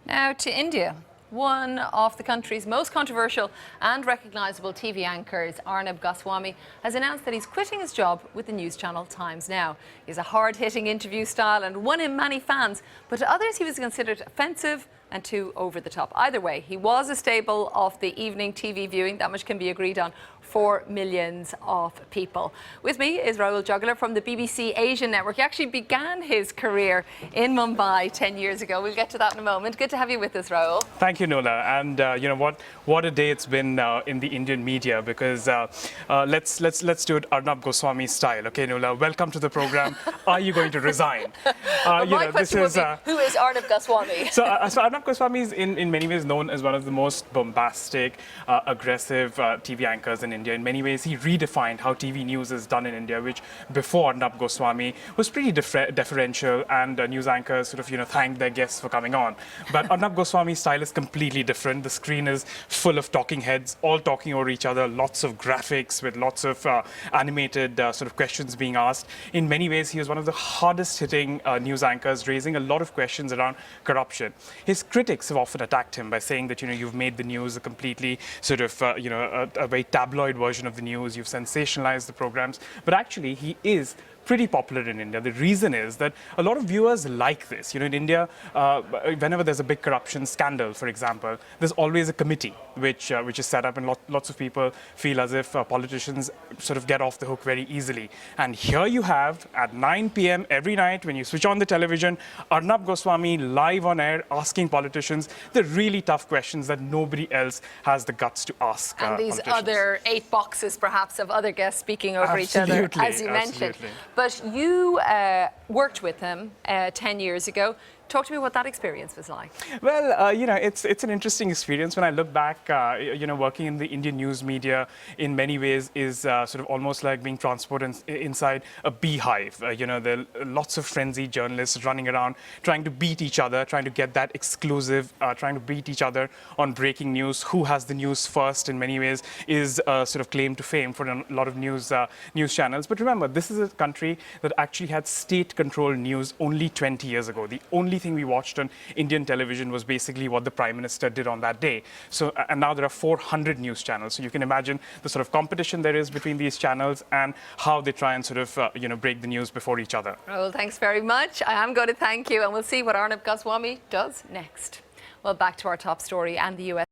Now to India. One of the country's most controversial and recognisable TV anchors, Arnab Goswami, has announced that he's quitting his job with the news channel Times Now. He has a hard-hitting interview style and won him many fans, but to others he was considered offensive and too over the top. Either way, he was a staple of the evening TV viewing, that much can be agreed on, for millions of people. With me is RAHUL Joglekar from the BBC Asian Network. He actually began his career in Mumbai 10 years ago. We'll get to that in a moment. Good to have you with us, RAHUL. Thank you, Nola. And you know what a day it's been in the Indian media, because let's do it Arnab Goswami style. Okay, Nola, welcome to the program. Are you going to resign? My question would be, who is Arnab Goswami? So Arnab Goswami is in many ways known as one of the most bombastic, aggressive TV anchors in India. In many ways, he redefined how TV news is done in India, which before Arnab Goswami was pretty deferential, and news anchors sort of thanked their guests for coming on. But Arnab Goswami's style is completely different. The screen is full of talking heads, all talking over each other, lots of graphics with lots of animated sort of questions being asked. In many ways, he was one of the hardest hitting news anchors, raising a lot of questions around corruption. His critics have often attacked him by saying that you've made the news a completely sort of a very tabloid version of the news. You've sensationalized the programs, but actually he is pretty popular in India. The reason is that a lot of viewers like this. In India, whenever there's a big corruption scandal, for example, there's always a committee which is set up, and lots of people feel as if politicians sort of get off the hook very easily. And here you have, at 9 p.m. every night, when you switch on the television, Arnab Goswami live on air asking politicians the really tough questions that nobody else has the guts to ask. And these other 8 boxes, perhaps, of other guests speaking over each other, as you mentioned. But you worked with him 10 years ago. Talk to me what that experience was like. Well, it's an interesting experience. When I look back, working in the Indian news media in many ways is sort of almost like being transported inside a beehive. There are lots of frenzied journalists running around, trying to beat each other, trying to get that exclusive, trying to beat each other on breaking news. Who has the news first, in many ways, is sort of claim to fame for a lot of news channels. But remember, this is a country that actually had state-controlled news only 20 years ago. The only thing we watched on Indian television was basically what the Prime Minister did on that day. So, and now there are 400 news channels. So you can imagine the sort of competition there is between these channels and how they try and sort of, break the news before each other. Well, thanks very much. I am going to thank you, and we'll see what Arnab Goswami does next. Well, back to our top story, and the US